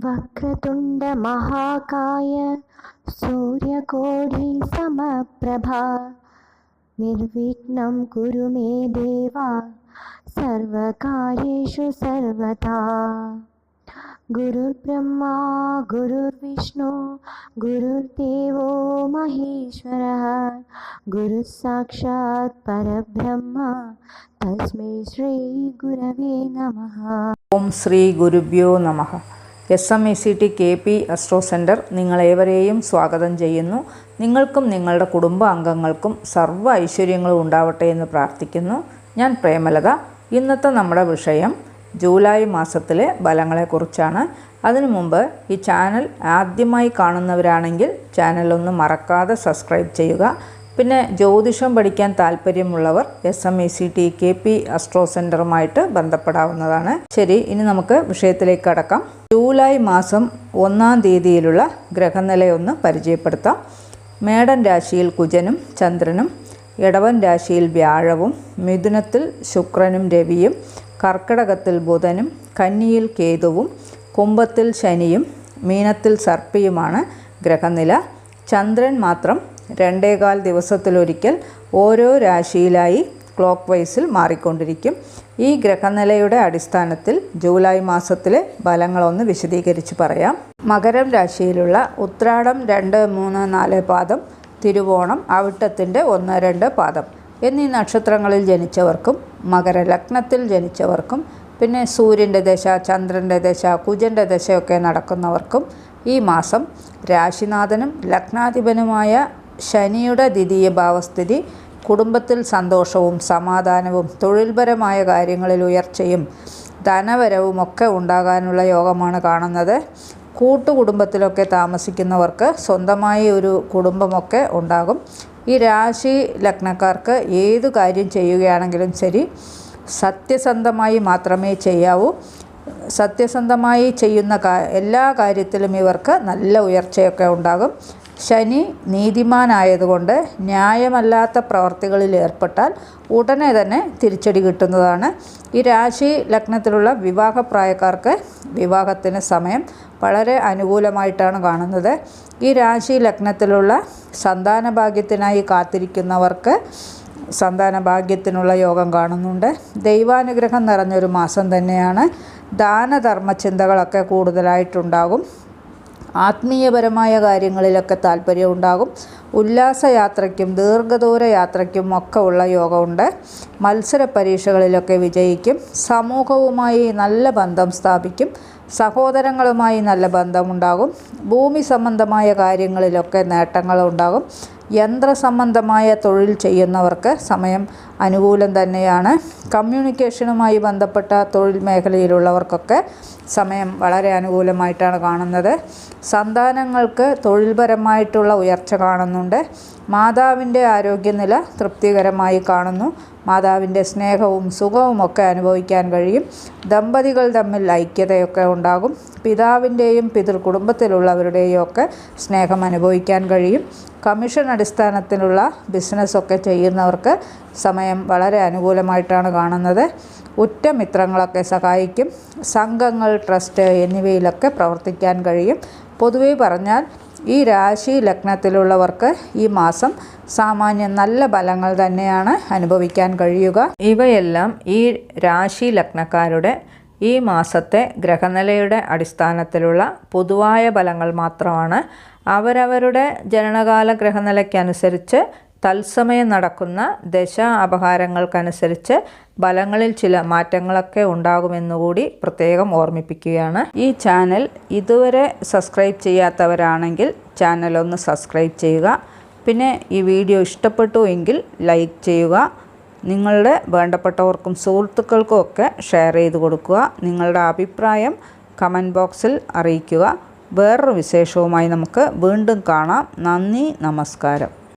वक्रतुंड महाकाय सूर्यकोटि समप्रभा निर्विघ्नं कुरु मे देवा सर्वकार्येषु सर्वदा। गुरुर्ब्रह्मा गुरुर्विष्णु गुरुर्देवो महेश्वरः गुरुः साक्षात् परब्रह्म तस्मै श्री गुरवे नमः। ഓം ശ്രീ ഗുരുഭ്യോ നമഃ. SMECT KP അസ്ട്രോ സെൻറ്റർ നിങ്ങളേവരെയും സ്വാഗതം ചെയ്യുന്നു. നിങ്ങൾക്കും നിങ്ങളുടെ കുടുംബാംഗങ്ങൾക്കും സർവ്വ ഐശ്വര്യങ്ങളും ഉണ്ടാവട്ടെ എന്ന് പ്രാർത്ഥിക്കുന്നു. ഞാൻ പ്രേമലത. ഇന്നത്തെ നമ്മുടെ വിഷയം ജൂലൈ മാസത്തിലെ ഫലങ്ങളെക്കുറിച്ചാണ്. അതിനു മുമ്പ് ഈ ചാനൽ ആദ്യമായി കാണുന്നവരാണെങ്കിൽ ചാനലൊന്ന് മറക്കാതെ സബ്സ്ക്രൈബ് ചെയ്യുക. പിന്നെ ജ്യോതിഷം പഠിക്കാൻ താല്പര്യമുള്ളവർ SMECT KP അസ്ട്രോ സെൻറ്ററുമായിട്ട് ബന്ധപ്പെടാവുന്നതാണ്. ശരി, ഇനി നമുക്ക് വിഷയത്തിലേക്ക് കടക്കാം. ജൂലൈ മാസം 1-ാം തീയതിയിലുള്ള ഗ്രഹനിലയൊന്ന് പരിചയപ്പെടുത്താം. മേടൻ രാശിയിൽ കുജനും ചന്ദ്രനും, ഇടവൻ രാശിയിൽ വ്യാഴവും, മിഥുനത്തിൽ ശുക്രനും രവിയും, കർക്കിടകത്തിൽ ബുധനും, കന്നിയിൽ കേതുവും, കുംഭത്തിൽ ശനിയും, മീനത്തിൽ സർപ്പിയുമാണ് ഗ്രഹനില. ചന്ദ്രൻ മാത്രം 2.25 ദിവസത്തിലൊരിക്കൽ ഓരോ രാശിയിലായി ക്ലോക്ക് വൈസിൽ മാറിക്കൊണ്ടിരിക്കും. ഈ ഗ്രഹനിലയുടെ അടിസ്ഥാനത്തിൽ ജൂലൈ മാസത്തിലെ ഫലങ്ങളൊന്ന് വിശദീകരിച്ച് പറയാം. മകരം രാശിയിലുള്ള ഉത്രാടം 2, 3, 4 പാദം, തിരുവോണം അവിട്ടത്തിൻ്റെ 1, 2 പാദം എന്നീ നക്ഷത്രങ്ങളിൽ ജനിച്ചവർക്കും, മകരലഗ്നത്തിൽ ജനിച്ചവർക്കും, പിന്നെ സൂര്യൻ്റെ ദശ, ചന്ദ്രൻ്റെ ദശ, കുജൻ്റെ ദശയൊക്കെ നടക്കുന്നവർക്കും ഈ മാസം രാശിനാഥനും ലഗ്നാധിപനുമായ ശനിയുടെ ദ്വിതീയ ഭാവസ്ഥിതി കുടുംബത്തിൽ സന്തോഷവും സമാധാനവും തൊഴിൽപരമായ കാര്യങ്ങളിൽ ഉയർച്ചയും ധനവരവുമൊക്കെ ഉണ്ടാകാനുള്ള യോഗമാണ് കാണുന്നത്. കൂട്ടുകുടുംബത്തിലൊക്കെ താമസിക്കുന്നവർക്ക് സ്വന്തമായി ഒരു കുടുംബമൊക്കെ ഉണ്ടാകും. ഈ രാശി ലഗ്നക്കാർക്ക് ഏതു കാര്യം ചെയ്യുകയാണെങ്കിലും ശരി, സത്യസന്ധമായി മാത്രമേ ചെയ്യാവൂ. സത്യസന്ധമായി ചെയ്യുന്ന എല്ലാ കാര്യത്തിലും ഇവർക്ക് നല്ല ഉയർച്ചയൊക്കെ ഉണ്ടാകും. ശനി നീതിമാനായതുകൊണ്ട് ന്യായമല്ലാത്ത പ്രവർത്തികളിൽ ഏർപ്പെട്ടാൽ ഉടനെ തന്നെ തിരിച്ചടി കിട്ടുന്നതാണ്. ഈ രാശി ലഗ്നത്തിലുള്ള വിവാഹപ്രായക്കാർക്ക് വിവാഹത്തിന് സമയം വളരെ അനുകൂലമായിട്ടാണ് കാണുന്നത്. ഈ രാശി ലഗ്നത്തിലുള്ള സന്താനഭാഗ്യത്തിനായി കാത്തിരിക്കുന്നവർക്ക് സന്താനഭാഗ്യത്തിനുള്ള യോഗം കാണുന്നുണ്ട്. ദൈവാനുഗ്രഹം നിറഞ്ഞൊരു മാസം തന്നെയാണ്. ദാനധർമ്മ ചിന്തകളൊക്കെ കൂടുതലായിട്ടുണ്ടാകും. ആത്മീയപരമായ കാര്യങ്ങളിലൊക്കെ താല്പര്യം ഉണ്ടാകും. ഉല്ലാസയാത്രയ്ക്കും ദീർഘദൂര യാത്രയ്ക്കും ഒക്കെ ഉള്ള യോഗമുണ്ട്. മത്സര പരീക്ഷകളിലൊക്കെ വിജയിക്കും. സമൂഹവുമായി നല്ല ബന്ധം സ്ഥാപിക്കും. സഹോദരങ്ങളുമായി നല്ല ബന്ധമുണ്ടാകും. ഭൂമി സംബന്ധമായ കാര്യങ്ങളിലൊക്കെ നേട്ടങ്ങളുണ്ടാകും. യന്ത്രസംബന്ധമായ തൊഴിൽ ചെയ്യുന്നവർക്ക് സമയം അനുകൂലം തന്നെയാണ്. കമ്മ്യൂണിക്കേഷനുമായി ബന്ധപ്പെട്ട തൊഴിൽ മേഖലയിലുള്ളവർക്കൊക്കെ സമയം വളരെ അനുകൂലമായിട്ടാണ് കാണുന്നത്. സന്താനങ്ങൾക്ക് തൊഴിൽപരമായിട്ടുള്ള ഉയർച്ച കാണുന്നുണ്ട്. മാതാവിൻ്റെ ആരോഗ്യനില തൃപ്തികരമായി കാണുന്നു. മാതാവിൻ്റെ സ്നേഹവും സുഖവുമൊക്കെ അനുഭവിക്കാൻ കഴിയും. ദമ്പതികൾ തമ്മിൽ ഐക്യതയൊക്കെ ഉണ്ടാകും. പിതാവിൻ്റെയും പിതൃകുടുംബത്തിലുള്ളവരുടെയും ഒക്കെ സ്നേഹം അനുഭവിക്കാൻ കഴിയും. കമ്മീഷൻ അടിസ്ഥാനത്തിലുള്ള ബിസിനസ്സൊക്കെ ചെയ്യുന്നവർക്ക് സമയം വളരെ അനുകൂലമായിട്ടാണ് കാണുന്നത്. ഉറ്റ മിത്രങ്ങളൊക്കെ സഹായിക്കും. സംഘങ്ങൾ, ട്രസ്റ്റ് എന്നിവയിലൊക്കെ പ്രവർത്തിക്കാൻ കഴിയും. പൊതുവെ പറഞ്ഞാൽ ഈ രാശി ലഗ്നത്തിലുള്ളവർക്ക് ഈ മാസം സാമാന്യം നല്ല ഫലങ്ങൾ തന്നെയാണ് അനുഭവിക്കാൻ കഴിയുക. ഇവയെല്ലാം ഈ രാശി ലഗ്നക്കാരുടെ ഈ മാസത്തെ ഗ്രഹനിലയുടെ അടിസ്ഥാനത്തിലുള്ള പൊതുവായ ഫലങ്ങൾ മാത്രമാണ്. അവരവരുടെ ജനനകാല ഗ്രഹനിലയ്ക്കനുസരിച്ച് തത്സമയം നടക്കുന്ന ദശ അപഹാരങ്ങൾക്കനുസരിച്ച് ഫലങ്ങളിൽ ചില മാറ്റങ്ങളൊക്കെ ഉണ്ടാകുമെന്നുകൂടി പ്രത്യേകം ഓർമ്മിപ്പിക്കുകയാണ്. ഈ ചാനൽ ഇതുവരെ സബ്സ്ക്രൈബ് ചെയ്യാത്തവരാണെങ്കിൽ ചാനലൊന്ന് സബ്സ്ക്രൈബ് ചെയ്യുക. പിന്നെ ഈ വീഡിയോ ഇഷ്ടപ്പെട്ടു എങ്കിൽ ലൈക്ക് ചെയ്യുക. നിങ്ങളുടെ വേണ്ടപ്പെട്ടവർക്കും സുഹൃത്തുക്കൾക്കും ഒക്കെ ഷെയർ ചെയ്ത് കൊടുക്കുക. നിങ്ങളുടെ അഭിപ്രായം കമൻറ്റ് ബോക്സിൽ അറിയിക്കുക. വേറൊരു വിശേഷവുമായി നമുക്ക് വീണ്ടും കാണാം. നന്ദി, നമസ്കാരം.